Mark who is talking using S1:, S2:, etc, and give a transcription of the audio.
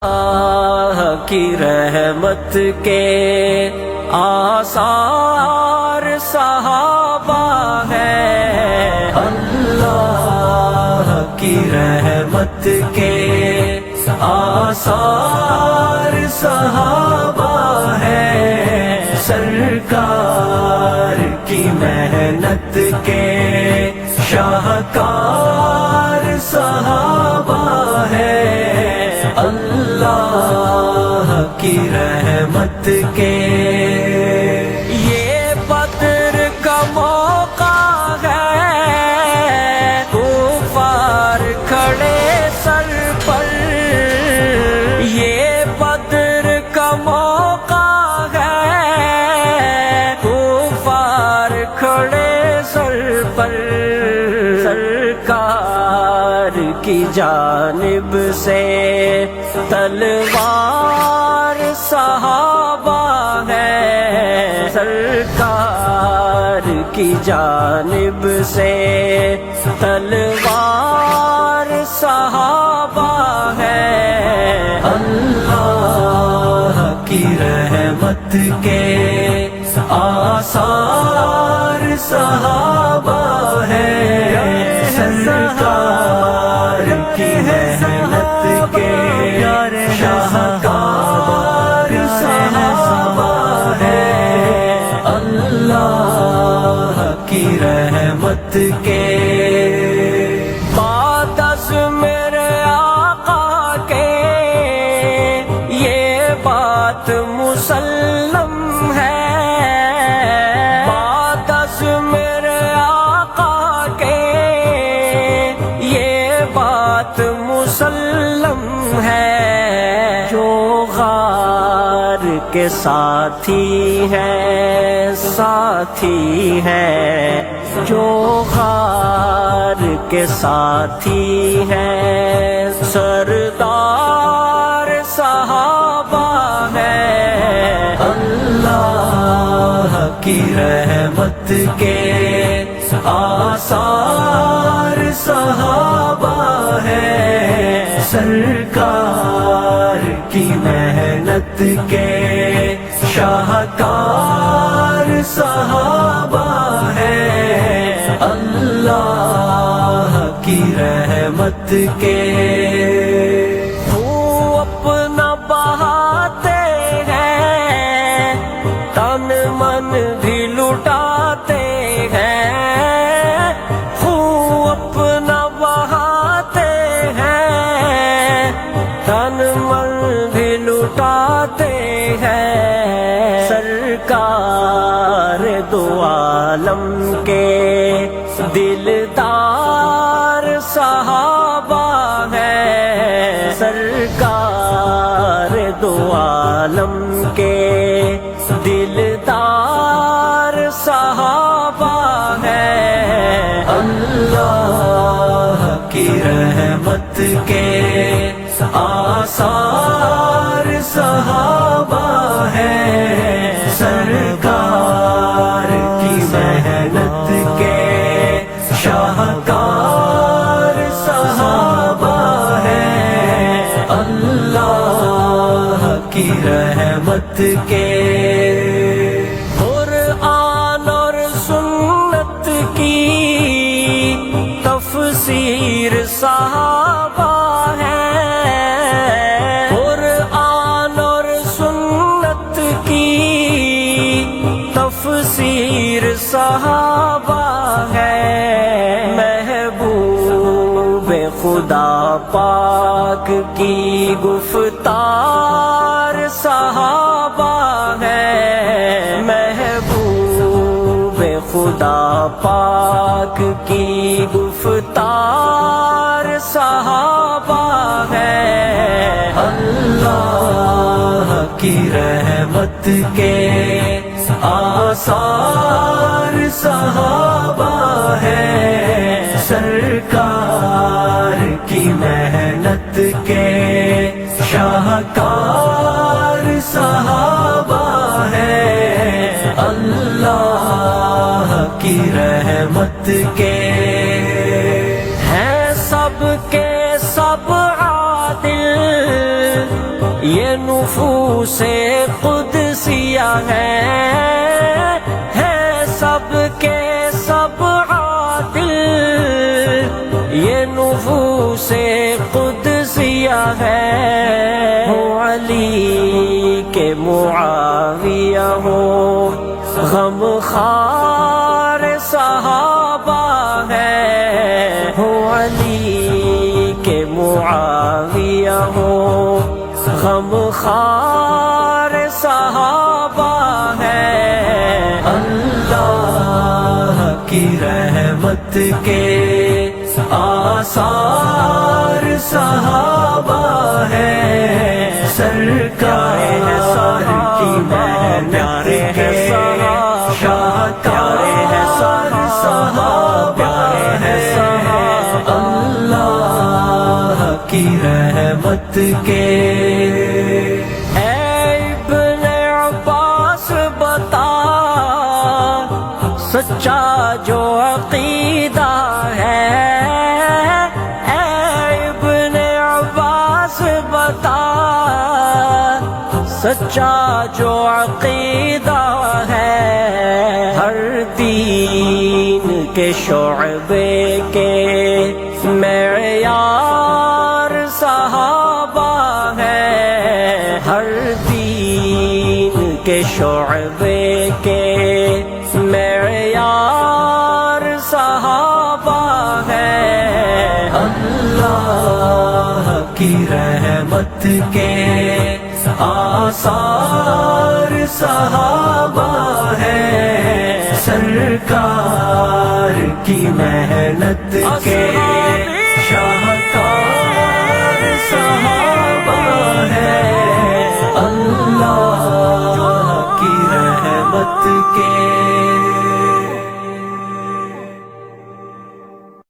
S1: اللہ کی رحمت کے آثار صحابہ ہیں، اللہ کی رحمت کے آثار صحابہ ہیں، سرکار کی محنت کے شاہکار صحابہ ہیں، اللہ کی رحمت کے۔ یہ بدر کا موقع ہے، کفار کھڑے سر پر، یہ بدر کا موقع ہے، کفار کھڑے سر پر، سرکار کی جانب سے تلوار صحابہ ہے، سرکار کی جانب سے تلوار صحابہ ہے، اللہ کی رحمت کے آثار صحابہ ہیں، سرکار کی محنت کے شاہکار صحابہ ہیں، اللہ کی رحمت کے۔ بعد از میرے آقا کے یہ بات مسلم ہے، بعد از میرے آقا کے یہ بات مسلم ہے، جو غار کے ساتھی ہیں ساتھی ہیں، جو غار کے ساتھی ہیں سردار صحابہ ہیں، اللہ کی رحمت کے آثار صحابہ ہیں، سرکار کی محنت کے شاہکار صحابہ ہیں، اللہ کی رحمت کے۔ وہ اپنا بہاتے ہیں، تن من بھی لٹاتے ہیں، وہ اپنا بہاتے ہیں، تن من بھی لٹاتے ہیں، سرکار دو عالم کے دلدار صحابہ ہیں، سرکار دو عالم کے دلدار صحابہ ہیں، اللہ کی رحمت کے آثار صحابہ ہیں، سرکار کی محنت کے شاہکار صحابہ ہیں، اللہ کی رحمت کے۔ قرآن اور سنت کی تفسیر صحابہ ہے، قرآن اور سنت کی تفسیر صحابہ ہے، محبوب خدا پاک کی گفتار صحابہ ہے، محبوب خدا پاک کی گفتار صحابہ ہے، اللہ کی رحمت کے آثار صحابہ ہیں، سرکار کی محنت کے شاہکار صحابہ ہیں، اللہ کی رحمت کے۔ ہیں سب کے سب عادل یہ نفوس قدسیہ ہے سب کے سب عادل، یہ نفوس قدسیہ ہے، ہو علی کے معاویہ ہو غم خوار صحابہ ہے، ہو علی کے معاویہ ہو غم خوار صحابہ ہے، اللہ کی رحمت کے آثار صحابہ ہے، سرکار کی محنت کے شاہکار صحابہ ہے، اللہ کی رحمت کے۔ اے ابن عباس بتا سچا جو عقیدہ ہے، اے ابن عباس بتا سچا جو عقیدہ ہے، ہر دین کے شعبے کے معیار صحابہ ہے، ہر دین کے شعبے کے معیار صحابہ ہے، اللہ کی رحمت کے آثار صحابہ ہے، سرکار کی محنت کے شاہکار صحابہ ہے، اللہ کی رحمت کے